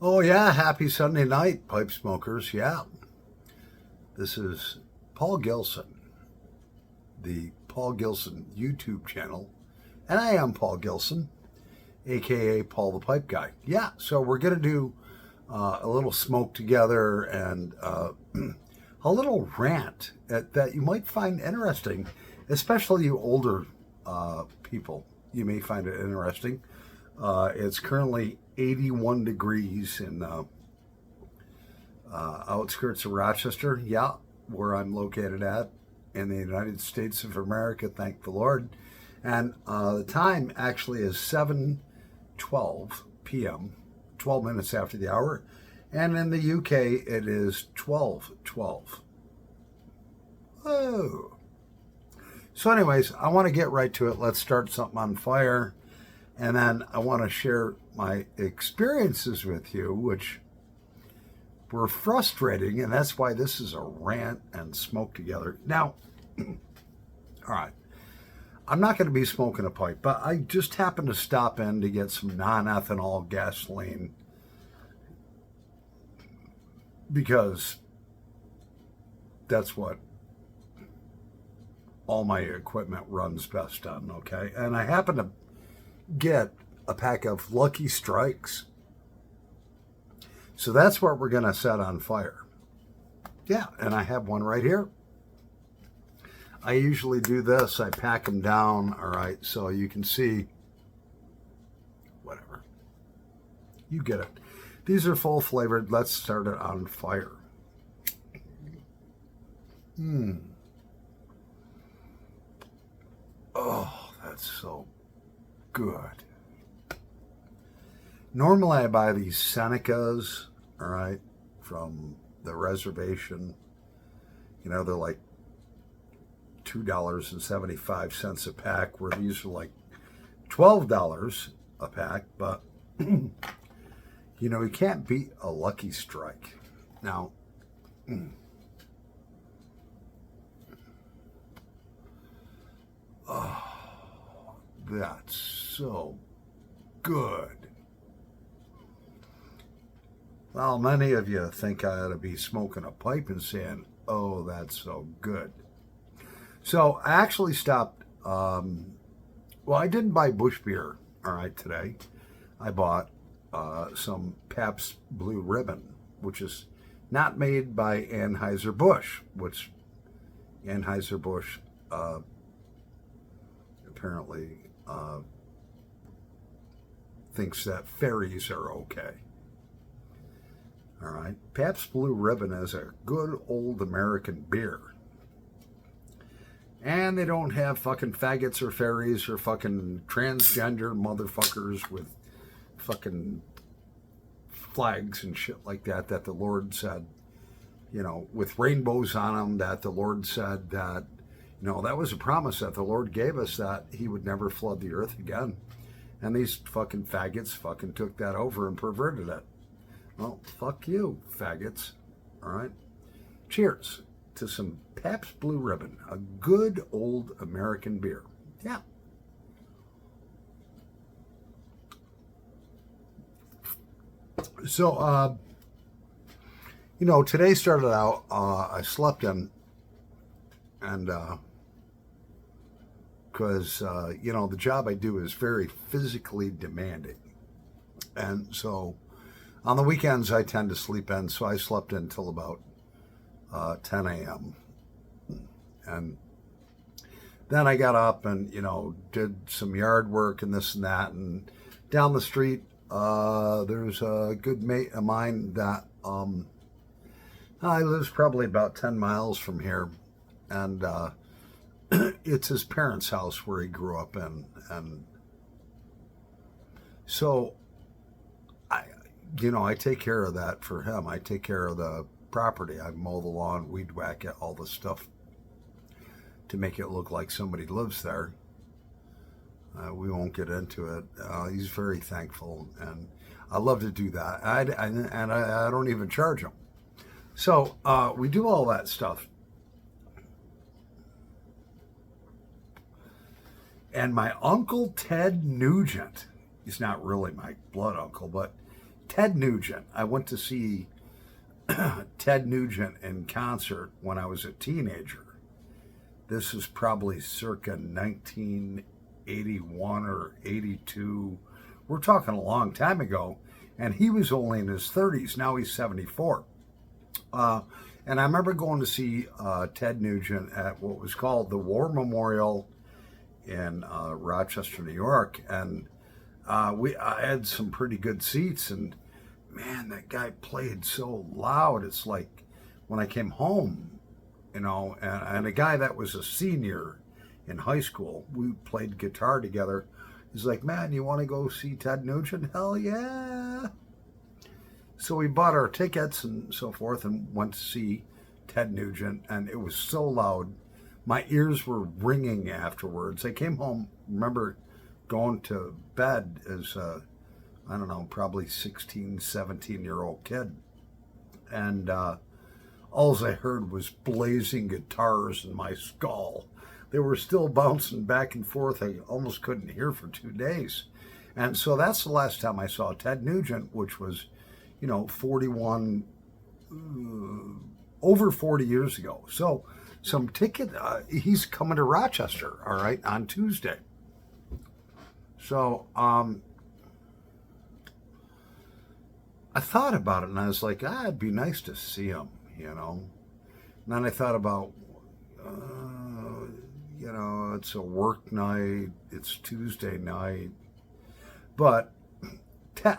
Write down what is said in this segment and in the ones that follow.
Oh, yeah. Happy Sunday night, pipe smokers. Yeah. This is Paul Gilson, the Paul Gilson YouTube channel. And I am Paul Gilson, aka Paul the Pipe Guy. Yeah. So we're going to do a little smoke together and a little rant that you might find interesting, especially you older people. You may find it interesting. It's currently 81 degrees in outskirts of Rochester, yeah, where I'm located at in the United States of America, thank the Lord. And the time actually is 7:12 p.m., 12 minutes after the hour. And in the UK, it is 12:12. Oh. So anyways, I want to get right to it. Let's start something on fire. And then I want to share my experiences with you, which were frustrating. And that's why this is a rant and smoke together. Now, all right, I'm not going to be smoking a pipe, but I just happened to stop in to get some non-ethanol gasoline because that's what all my equipment runs best on, okay? And I happen to get a pack of Lucky Strikes. So that's what we're going to set on fire. Yeah, and I have one right here. I usually do this. I pack them down, all right, so you can see whatever. You get it. These are full flavored. Let's start it on fire. Oh, that's so good. Normally I buy these Senecas, all right, from the reservation. You know, they're like $2.75 a pack, where these are like $12 a pack, but you know, you can't beat a Lucky Strike. Now, oh, that's so good. Well, many of you think I ought to be smoking a pipe and saying, oh, that's so good. So I actually stopped, well, I didn't buy Bush beer, all right, today. I bought some Pabst Blue Ribbon, which is not made by Anheuser-Busch, which Anheuser-Busch apparently thinks that fairies are okay. All right. Pabst Blue Ribbon is a good old American beer. And they don't have fucking faggots or fairies or fucking transgender motherfuckers with fucking flags and shit like that the Lord said, you know, with rainbows on them, that the Lord said that, you know, that was a promise that the Lord gave us, that he would never flood the earth again. And these fucking faggots fucking took that over and perverted it. Well, fuck you, faggots. All right. Cheers to some Pabst Blue Ribbon, a good old American beer. Yeah. So, you know, today started out, I slept in, and because, you know, the job I do is very physically demanding. And so on the weekends, I tend to sleep in, so I slept in until about 10 a.m. And then I got up and, you know, did some yard work and this and that. And down the street, there's a good mate of mine that lives probably about 10 miles from here. And it's his parents' house where he grew up in. And so I take care of that for him. I take care of the property. I mow the lawn, weed whack it, all the stuff to make it look like somebody lives there. We won't get into it. He's very thankful, and I love to do that. I don't even charge him. So we do all that stuff. And my uncle Ted Nugent, he's not really my blood uncle, but Ted Nugent. I went to see Ted Nugent in concert when I was a teenager. This is probably circa 1981 or 82. We're talking a long time ago. And he was only in his 30s. Now he's 74. And I remember going to see Ted Nugent at what was called the War Memorial in Rochester, New York. And I had some pretty good seats. And man, that guy played so loud. It's like when I came home, you know, and a guy that was a senior in high school, we played guitar together. He's like, man, you want to go see Ted Nugent? Hell yeah. So we bought our tickets and so forth and went to see Ted Nugent, and it was so loud. My ears were ringing afterwards. I came home, remember going to bed as a, I don't know, probably 16, 17-year-old kid. And all I heard was blazing guitars in my skull. They were still bouncing back and forth. I almost couldn't hear for 2 days. And so that's the last time I saw Ted Nugent, which was, you know, 41, over 40 years ago. So some ticket, he's coming to Rochester, all right, on Tuesday. So I thought about it and I was like, it'd be nice to see him, you know. And then I thought about, you know, it's a work night, it's Tuesday night. But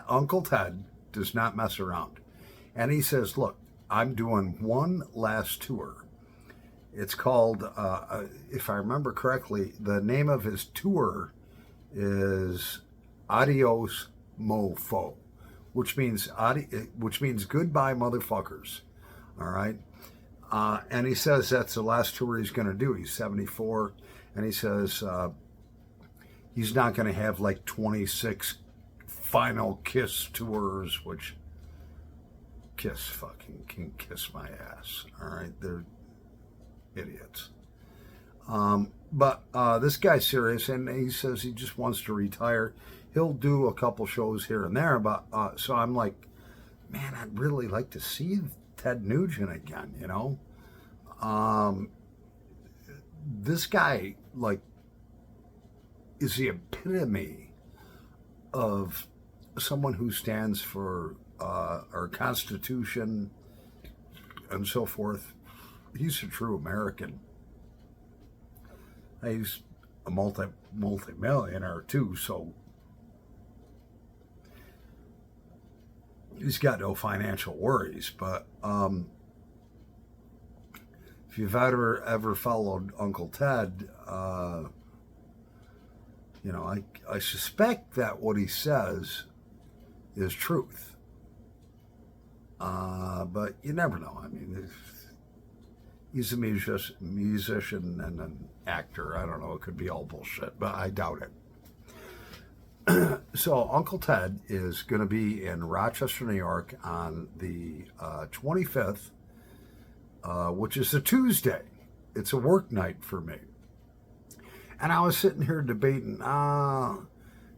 Uncle Ted does not mess around. And he says, look, I'm doing one last tour. It's called, if I remember correctly, the name of his tour is Adios Mofo, which means goodbye motherfuckers. All right. And he says that's the last tour he's going to do. He's 74. And he says he's not going to have like 26 final Kiss tours, which Kiss fucking can kiss my ass. All right. They're idiots. But this guy's serious, and he says he just wants to retire. He'll do a couple shows here and there. But so I'm like, man, I'd really like to see Ted Nugent again, you know. This guy, like, is the epitome of someone who stands for our Constitution and so forth. He's a true American. He's a multi-millionaire too, so he's got no financial worries. But if you've ever followed Uncle Ted, you know, I suspect that what he says is truth. But you never know. I mean, he's a musician and an actor. I don't know. It could be all bullshit, but I doubt it. So Uncle Ted is going to be in Rochester, New York on the 25th, which is a Tuesday. It's a work night for me. And I was sitting here debating,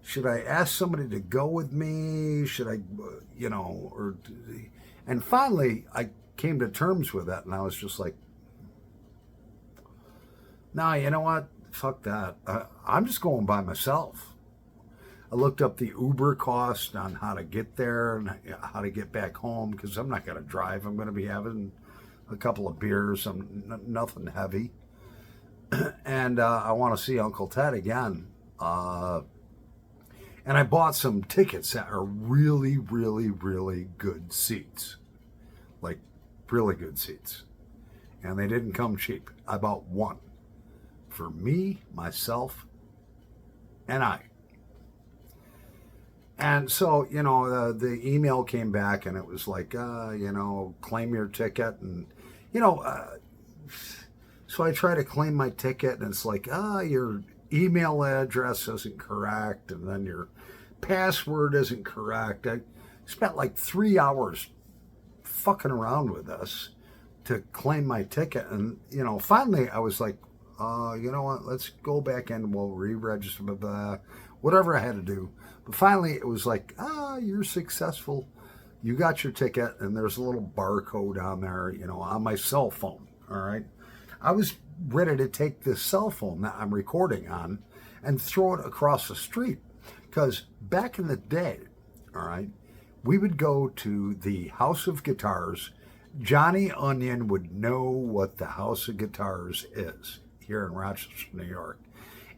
should I ask somebody to go with me? Should I, you know, and finally I came to terms with that, and I was just like, nah, you know what? Fuck that. I'm just going by myself. I looked up the Uber cost on how to get there and how to get back home, because I'm not going to drive. I'm going to be having a couple of beers, nothing heavy. And I want to see Uncle Ted again. And I bought some tickets that are really, really, really good seats. Like, really good seats. And they didn't come cheap. I bought one for me, myself, and I. And so, you know, the email came back and it was like, you know, claim your ticket. And, you know, so I try to claim my ticket and it's like, your email address isn't correct. And then your password isn't correct. I spent like 3 hours fucking around with this to claim my ticket. And, you know, finally I was like, you know what, let's go back in and we'll re-register, whatever I had to do. But finally it was like, you're successful. You got your ticket, and there's a little barcode on there, on my cell phone, all right? I was ready to take this cell phone that I'm recording on and throw it across the street. Because back in the day, all right, we would go to the House of Guitars. Johnny Onion would know what the House of Guitars is here in Rochester, New York.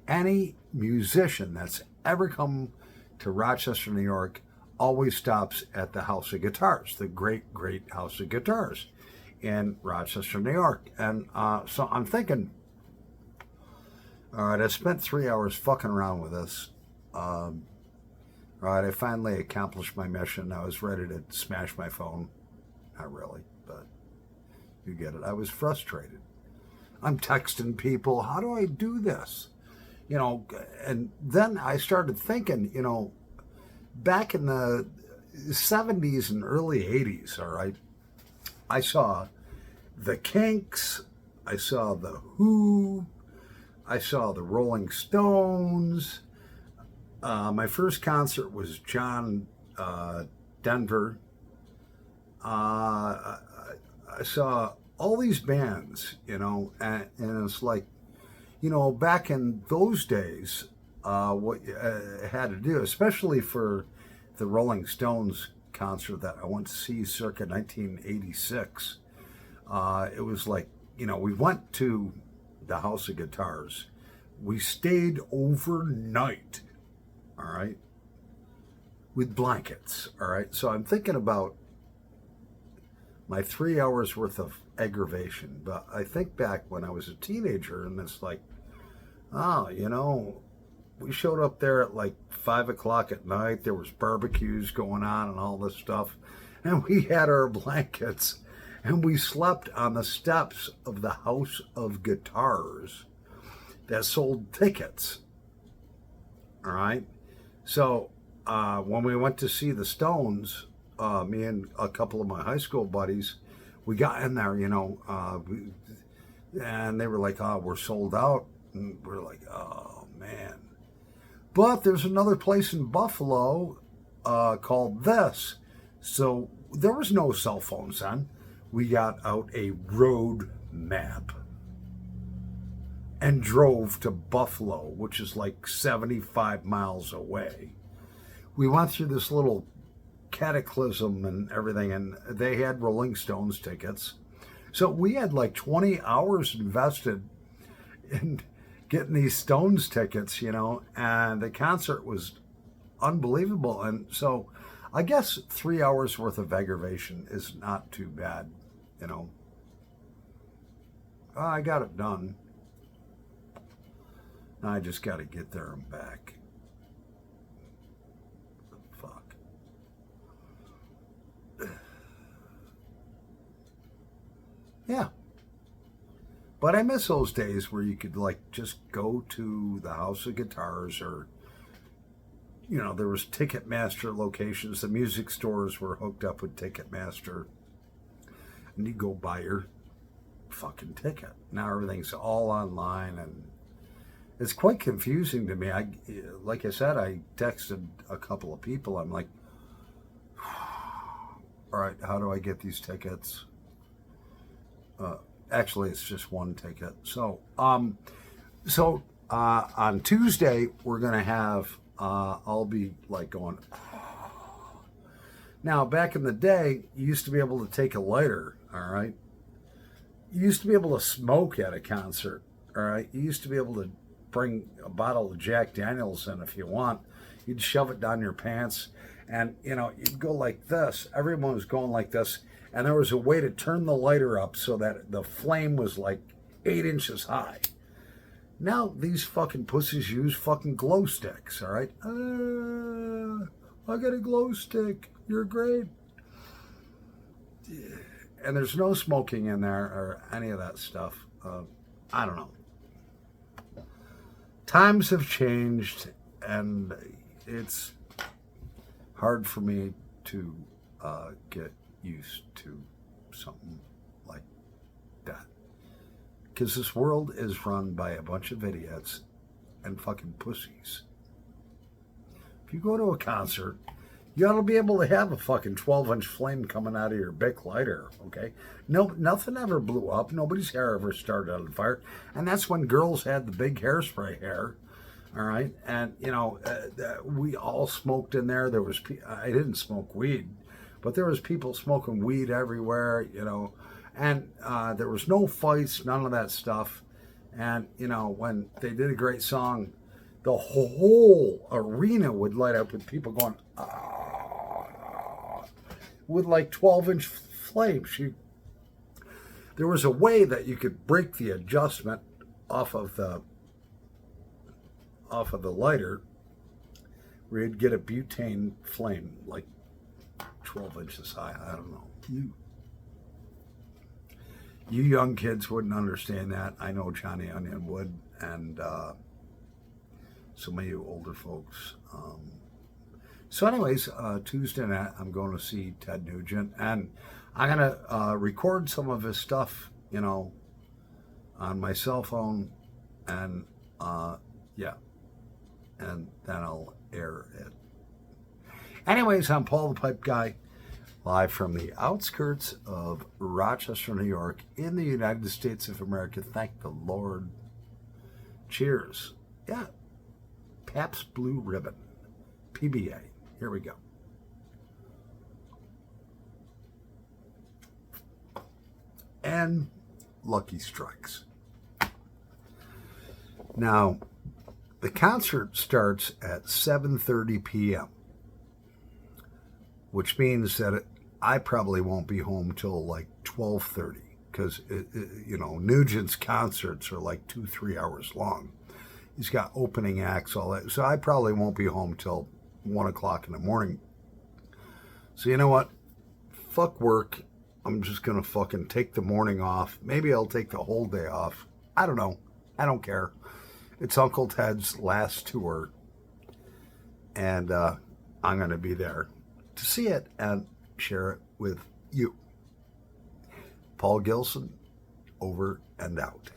Any musician that's ever come to Rochester, New York, always stops at the House of Guitars, the great, great House of Guitars in Rochester, New York. And so I'm thinking, all right, I spent 3 hours fucking around with this. All right, I finally accomplished my mission. I was ready to smash my phone. Not really, but you get it. I was frustrated. I'm texting people, how do I do this? And then I started thinking, back in the 70s and early 80s, all right, I saw the Kinks, I saw the Who, I saw the Rolling Stones. My first concert was John Denver. I saw all these bands, and it's like, back in those days, what you had to do, especially for the Rolling Stones concert that I went to see circa 1986, it was like, we went to the House of Guitars. We stayed overnight, all right, with blankets, all right? So I'm thinking about my 3 hours worth of aggravation. But I think back when I was a teenager, and it's like, we showed up there at like 5 o'clock at night. There was barbecues going on and all this stuff. And we had our blankets, and we slept on the steps of the House of Guitars that sold tickets. All right. So when we went to see the Stones, me and a couple of my high school buddies, we got in there, and they were like, oh, we're sold out. And we're like, oh, man. But there's another place in Buffalo called This. So there was no cell phones then. We got out a road map and drove to Buffalo, which is like 75 miles away. We went through this little cataclysm and everything, and they had Rolling Stones tickets. So we had like 20 hours invested in getting these Stones tickets, and the concert was unbelievable. And so I guess 3 hours worth of aggravation is not too bad, I got it done. Now I just got to get there and back. Fuck. Yeah. But I miss those days where you could like just go to the House of Guitars, or, there was Ticketmaster locations. The music stores were hooked up with Ticketmaster. And you go buy your fucking ticket. Now everything's all online, and it's quite confusing to me. Like I said, I texted a couple of people. I'm like, all right, how do I get these tickets? Actually, it's just one ticket. So on Tuesday, we're going to have, I'll be like going, Now, back in the day, you used to be able to take a lighter, all right? You used to be able to smoke at a concert, all right? You used to be able to bring a bottle of Jack Daniels in if you want. You'd shove it down your pants, and, you'd go like this. Everyone was going like this, and there was a way to turn the lighter up so that the flame was like 8 inches high. Now, these fucking pussies use fucking glow sticks, all right? I got a glow stick. You're great. And there's no smoking in there or any of that stuff. I don't know. Times have changed, and it's hard for me to get used to something like that. Because this world is run by a bunch of idiots and fucking pussies. If you go to a concert, You ought to be able to have a fucking 12-inch flame coming out of your Bic lighter, okay? No, nothing ever blew up. Nobody's hair ever started on fire. And that's when girls had the big hairspray hair, all right? And, you know, we all smoked in there. I didn't smoke weed, but there was people smoking weed everywhere, you know. And there was no fights, none of that stuff. And, you know, when they did a great song, the whole arena would light up with people going, ah, with like 12-inch flames. There was a way that you could break the adjustment off of the lighter where you'd get a butane flame like 12 inches high. I don't know. You young kids wouldn't understand that. I know Johnny Onion would, and some of you older folks. So anyways, Tuesday night, I'm going to see Ted Nugent, and I'm going to record some of his stuff, you know, on my cell phone, and yeah, and then I'll air it. Anyways, I'm Paul the Pipe Guy, live from the outskirts of Rochester, New York, in the United States of America. Thank the Lord. Cheers. Yeah. Pabst Blue Ribbon. PBA. Here we go. And Lucky Strikes. Now, the concert starts at 7:30 p.m., which means that I probably won't be home till like 12:30, because, you know, Nugent's concerts are like 2-3 hours long. He's got opening acts, all that. So I probably won't be home till 1 o'clock in the morning. So you know what? Fuck work. I'm just going to fucking take the morning off. Maybe I'll take the whole day off. I don't know. I don't care. It's Uncle Ted's last tour. And I'm going to be there to see it and share it with you. Paul Gilson, over and out.